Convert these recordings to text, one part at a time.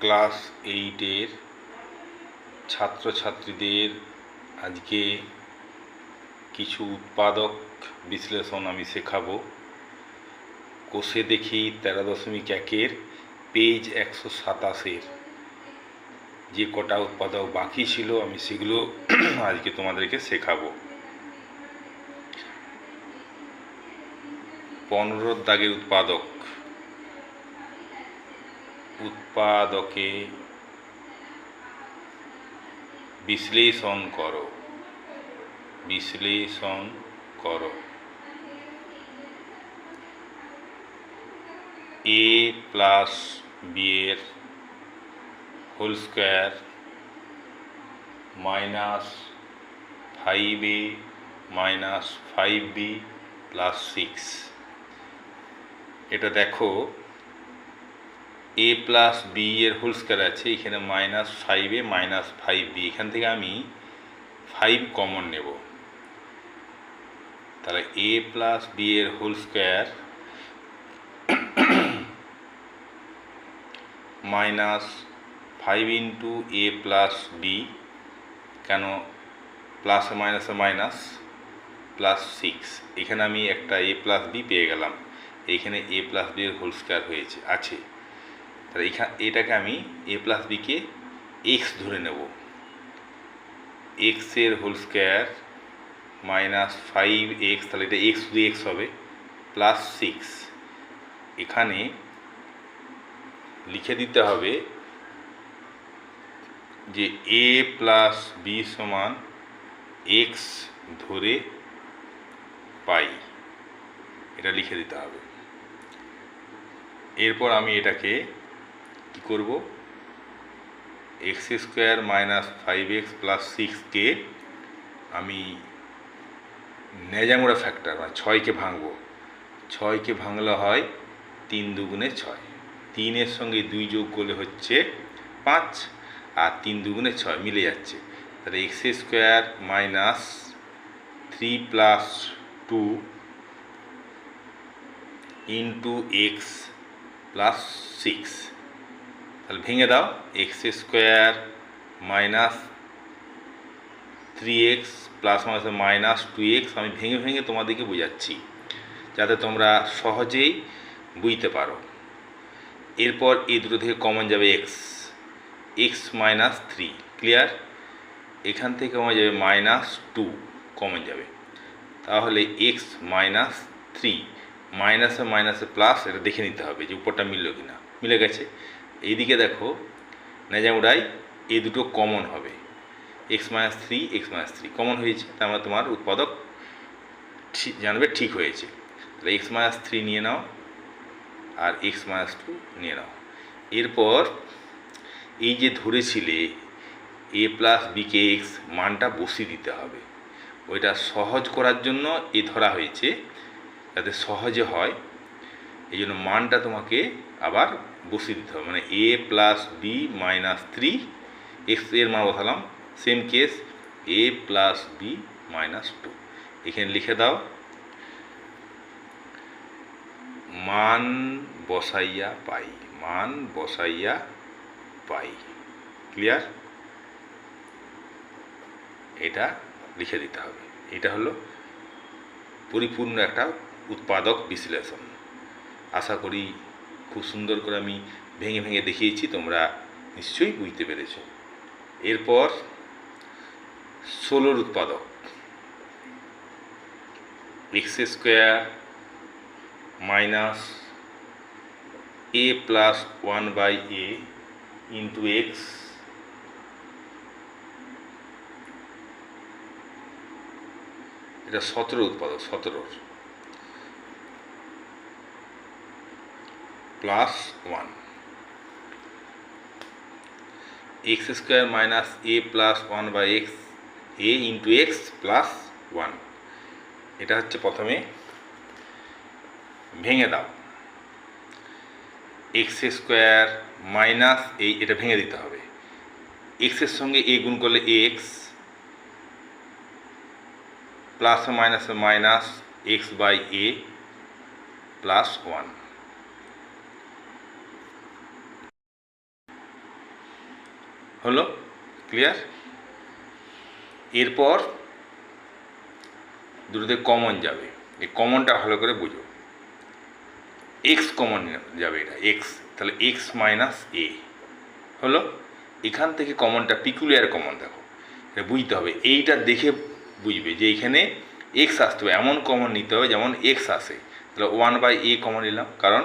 Class 8-এর ছাত্রছাত্রীদের আজকে কিছু উৎপাদক বিশ্লেষণ আমি শেখাবো। কোষে দেখি 13.1-এর পেজ 127-এর যে কটা উৎপাদক বাকি ছিল আমি সেগুলো আজকে তোমাদেরকে শেখাবো। 15 দাগের উৎপাদকে বিশ্লেষণ করো। a প্লাস বি এর whole square minus 5a minus 5b plus 6। এটা দেখো a প্লাস বি এর হোল স্কোয়ার আছে, এখানে মাইনাস 5a মাইনাস 5b, এখান থেকে আমি 5 কমন নেব। তাহলে a প্লাস বি এর whole square minus 5 into a plus B, কেন প্লাসে মাইনাসে মাইনাস, প্লাস 6। এখানে আমি একটা a প্লাস বি পেয়ে গেলাম, এইখানে a প্লাস বি এর হোল স্কোয়ার আছে। তাহলে এটাকে আমি a প্লাস বিকে এক্স ধরে নেব। এক্স এর হোল স্কোয়ার মাইনাস 5x, তাহলে এটা এক্স টু এক্স হবে, প্লাস 6। এখানে লিখে দিতে হবে যে a প্লাস বি সমান এক্স ধরে পাই, এটা লিখে দিতে হবে। এরপর আমি এটাকে কি করব, x square minus 5x plus 6কে আমি নেজামোড়া ফ্যাক্টর মানে 6কে ভাঙবো। 6কে ভাঙলে হয় 3 দুগুণে 6, 3-এর সঙ্গে 2 যোগ করলে হচ্ছে 5, আর 3 দুগুণে 6 মিলে যাচ্ছে। তাহলে x square minus 3 plus 2 into x plus 6। তাহলে ভেঙে দাও, X square minus 3x plus minus 2x। আমি ভেঙে ভেঙে তোমাদেরকে বোঝাচ্ছি যাতে তোমরা সহজেই বুঝতে পারো। এরপর এই দুটো থেকে কমন যাবে এক্স মাইনাস 3, ক্লিয়ার। এখান থেকে কমন যাবে মাইনাস 2 কমন যাবে, তাহলে এক্স মাইনাস 3, মাইনাসে মাইনাসে প্লাস, এটা দেখে নিতে হবে যে উপরটা মিলল কিনা। মিলে গেছে। এইদিকে দেখো নেজামুড়াই এই দুটো কমন হবে, এক্স মাইনাস 3 কমন হয়েছে, তার মানে তোমার উৎপাদক জানবে ঠিক হয়েছে। তাহলে এক্স মাইনাস 3 নিয়ে নাও আর এক্স মাইনাস 2 নিয়ে নাও। এরপর এই যে ধরেছিলে এ প্লাস বিকে এক্স, মানটা বসিয়ে দিতে হবে। ওইটা সহজ করার জন্য এ ধরা হয়েছে, যাতে সহজে হয় এই জন্য মানটা তোমাকে আবার বসিয়ে দিতে হবে। মানে a plus B minus 3, x এর মান বসালাম, সেম কেস এ প্লাস বি মাইনাস 2। এখানে লিখে দাও মান বসাইয়া পাই, ক্লিয়ার। এটা লিখে দিতে হবে। এটা হলো পরিপূর্ণ একটা উৎপাদক বিশ্লেষণ। আশা করি খুব সুন্দর করে আমি ভেঙে ভেঙে দেখিয়েছি, তোমরা নিশ্চয়ই বুঝতে পেরেছ। এরপর 16 উৎপাদক, x square minus A plus 1/a into x এটা 17 উৎপাদক, 17 plus 1। X square minus A plus 1/x A into x plus 1, এটা হচ্ছে প্রথমে ভেঙে দাও। এক্স স্কোয়ার মাইনাস এটা ভেঙে দিতে হবে, এক্সের সঙ্গে এ গুণ করলে এক্স, প্লাসে মাইনাসে minus X by A plus 1। হলো ক্লিয়ার। এরপর দুটোতে কমন যাবে, এই কমনটা ভালো করে বুঝো। এক্স কমন যাবে, এটা এক্স, তাহলে এক্স মাইনাস এ হলো। এখান থেকে কমনটা পিকুলিয়ার কমন, দেখো এটা বুঝতে হবে, এইটা দেখে বুঝবে যে এখানে এক্স আসতে হবে, এমন কমন নিতে হবে যেমন এক্স আসে। তাহলে 1/a কমন নিলাম, কারণ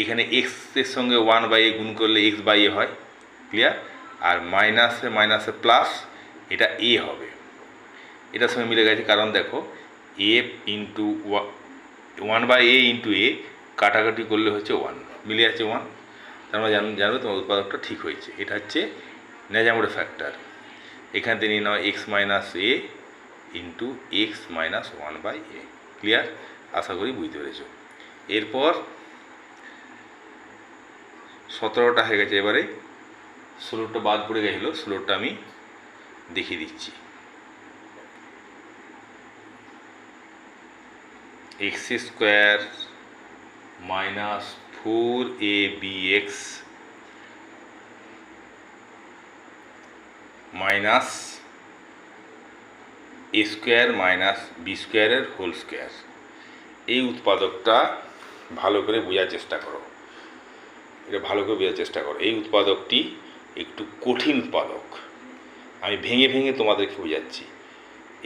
এখানে এক্সের সঙ্গে 1/a গুণ করলে x/a হয়, ক্লিয়ার। আর মাইনাসে মাইনাসে প্লাস, এটা এ হবে, এটার সঙ্গে মিলে গেছে, কারণ দেখো এ ইন্টু 1/a ইন্টু এ কাটাকাটি করলে হচ্ছে 1, মিলে আছে 1, তার মানে জানবে তোমার উৎপাদকটা ঠিক হয়েছে। এটা হচ্ছে ন্যাজামুড়ে ফ্যাক্টর। এখান থেকে নিয়ে নাও x minus a into x minus 1/a, clear. আশা করি বুঝতে পেরেছ। এরপর 17টা হয়ে গেছে, এবারে 16টা বাদ পড়ে গেছিলো, 16টা আমি দেখিয়ে দিচ্ছি। X square minus 4abx minus a square minus b স্কোয়ারের হোল স্কোয়ার, এই উৎপাদকটা ভালো করে বোঝার চেষ্টা করো, এটা ভালো করে বোঝার চেষ্টা করো। এই উৎপাদকটি একটু কঠিন উৎপাদক, আমি ভেঙে ভেঙে তোমাদেরকে বোঝাচ্ছি।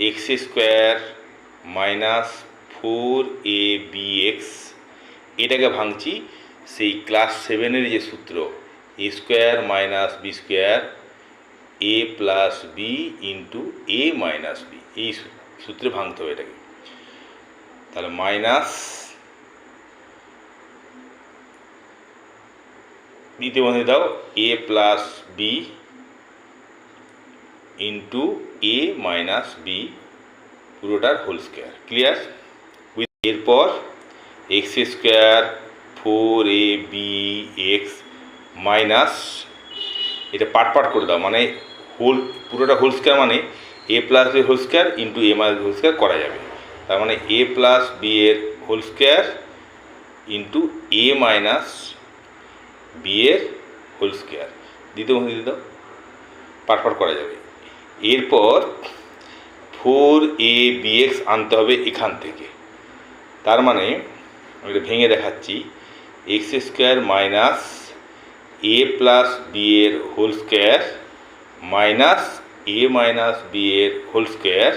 এক্স স্কোয়ার মাইনাস 4abx, এটাকে ভাঙছি সেই ক্লাস 7-এর যে সূত্র, a square minus B square A plus b into A minus B, এই সূত্রে ভাঙতে হবে এটাকে। তাহলে মাইনাস দ্বিতীয় বন্ধনী দাও a plus b into A minus b পুরোটার হোল স্কোয়ার, ক্লিয়ার। এরপর এক্স স্কোয়ার 4abx মাইনাস, এটা পার্ট পার্ট করে দাও, মানে পুরোটা হোল স্কোয়ার, মানে a plus b whole square into A minus whole square করা যাবে। তার মানে এ প্লাস বি এর হোল স্কোয়ার ইন্টু এ মাইনাস বি এর হোল স্কোয়ার, দ্বিতীয় বন্ধনী দিয়ে দাও, পার্ট পার্ট করা যাবে। এরপর 4abx আনতে হবে এখান থেকে, তার মানে আমি এটা ভেঙে দেখাচ্ছি। X square minus A plus B এর হোল স্কোয়ার মাইনাস এ মাইনাস বি এর হোল স্কোয়ার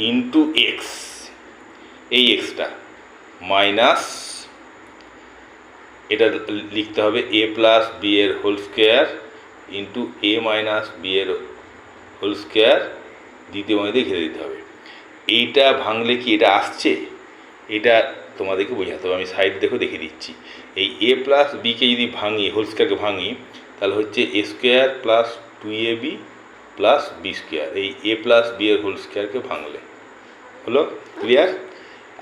ইন্টু এক্স, এই এক্সটা মাইনাস, এটা লিখতে হবে এ প্লাস বি এর হোল স্কোয়ার ইন্টু এ মাইনাস বি এর হোল স্কোয়ার, দ্বিতীয় বন্ধনীতে ঘিরে দিতে হবে। এইটা ভাঙলে কি এটা আসছে, এটা তোমাদেরকে বোঝাতে হবে। আমি সাইড দেখো দেখিয়ে দিচ্ছি। এই এ প্লাস বিকে যদি ভাঙি, হোল স্কোয়ারকে ভাঙি, তাহলে হচ্ছে a square plus 2ab plus B square, এই এ প্লাস বি এর হোল স্কোয়ারকে ভাঙলে হলো, ক্লিয়ার।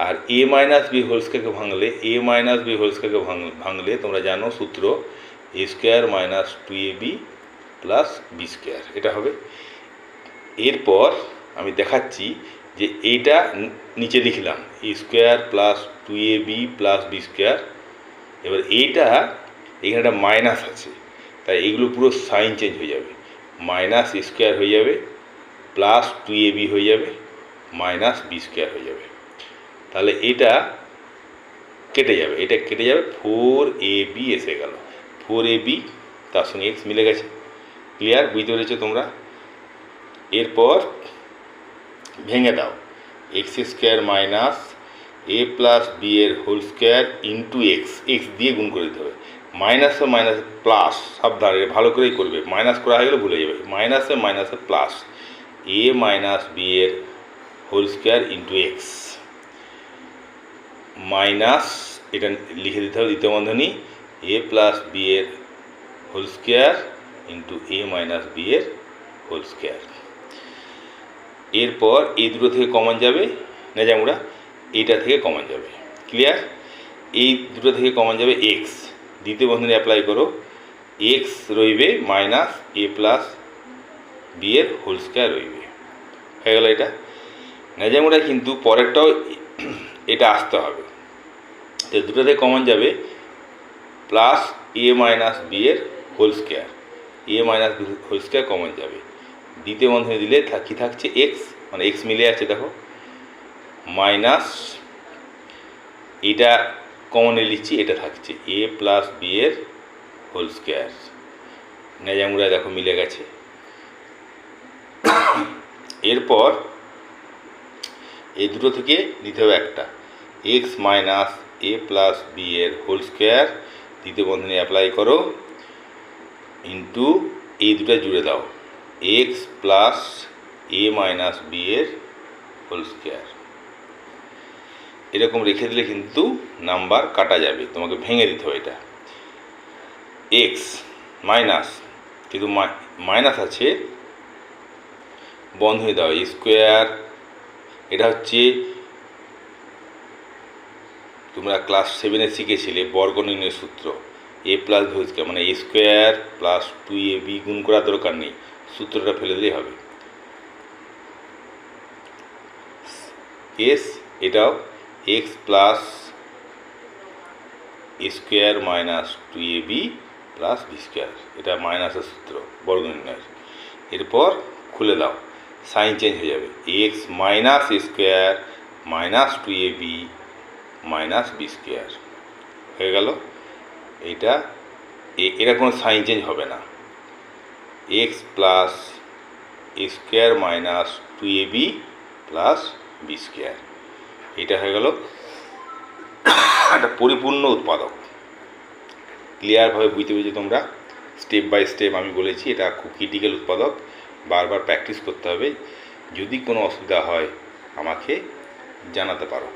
আর এ মাইনাস বি হোল স্কোয়ারকে ভাঙলে, এ মাইনাস বি হোল স্কোয়ারকে ভাঙলে তোমরা জানো সূত্র a square minus 2ab plus B square, এটা হবে। এরপর আমি দেখাচ্ছি যে এইটা নিচে লিখলাম a square plus 2ab plus B square, এবার এইটা এখানে একটা মাইনাস আছে, তাই এগুলো পুরো সাইন চেঞ্জ হয়ে যাবে, মাইনাস এ স্কোয়ার হয়ে যাবে প্লাস 2ab হয়ে যাবে মাইনাস বি স্কোয়ার হয়ে যাবে। তাহলে এটা কেটে যাবে, এটা কেটে যাবে, 4ab এসে গেল, 4ab তার সঙ্গে এক্স মিলে গেছে, ক্লিয়ার, বুঝতে পেরেছো তোমরা। এরপর ভেঙে দাও, X square minus A plus B এর whole square into X, X দিয়ে গুণ করে দিতে হবে, মাইনাসে মাইনাসে প্লাস, সাবধানে ভালো করেই করবে, মাইনাস করা হয়ে গেলে ভুলে যাবে, মাইনাসে মাইনাসে প্লাস এ মাইনাস বি এর whole square into x minus, এটা লিখে দিতে হবে দ্বিতীয় বন্ধনী এ প্লাস বি এর হোল স্কোয়ার ইন্টু এ মাইনাস বি এর হোল স্কোয়ার। এরপর এই দুটো থেকে কমন যাবে নেজামুড়া, এইটা থেকে কমন যাবে, ক্লিয়ার। এই দুটো থেকে কমন যাবে এক্স, দ্বিতীয় বন্ধনী অ্যাপ্লাই করো, এক্স রইবে মাইনাস এ প্লাস বি এর হোল স্কোয়ার রইবে, হয়ে গেল এটা নেজামুড়া। কিন্তু পরেরটাও এটা আসতে হবে, তো দুটো থেকে কমন যাবে প্লাস এ মাইনাস বি এর whole square, a minus b whole square common যাবে। দ্বিতীয় বন্ধনী দিলে কী থাকছে এক্স, মানে এক্স মিলে আছে দেখো, মাইনাস এটা কমনে লিখছি, এটা থাকছে এ প্লাস বি এর হোল স্কোয়ার, নেজামুড়া দেখো মিলে গেছে। এরপর এই দুটো থেকে নিতে হবে একটা, x minus A plus B এর হোল স্কোয়ার, দ্বিতীয় বন্ধনী অ্যাপ্লাই করো, ইন্টু এই দুটো জুড়ে দাও, এক্স প্লাস এ মাইনাস বি এর হোল স্কোয়ার। এরকম রেখে দিলে কিন্তু নাম্বার কাটা যাবে, তোমাকে ভেঙে দিতে হবে এটা। এক্স মাইনাস, কিন্তু মাইনাস আছে, বন্ধনী দাও স্কোয়ার, এটা হচ্ছে তোমরা ক্লাস 7-এ শিখেছিলে বর্গ নির্ণয়ের সূত্র, এ প্লাস হোল স্কোয়ার মানে এ স্কোয়ার প্লাস 2ab গুণ করার দরকার নেই, সূত্রটা ফেলে দিলেই হবে। এস এটাও X plus square minus 2ab plus B square, এটা মাইনাসের সূত্র বর্গ নির্ণয়ের। এরপর খুলে দাও, সাইন চেঞ্জ হয়ে যাবে, X minus square minus 2ab minus B square হয়ে গেল। এইটা এরা কোনো সাইন চেঞ্জ হবে না, X plus square minus 2ab plus B square, এটা হয়ে গেল একটা পরিপূর্ণ উৎপাদক। ক্লিয়ারভাবে বুঝতে পেরেছি তোমরা, স্টেপ বাই স্টেপ আমি বলেছি, এটা খুব ক্রিটিক্যাল উৎপাদক, বারবার প্র্যাকটিস করতে হবে। যদি কোনো অসুবিধা হয় আমাকে জানাতে পারো।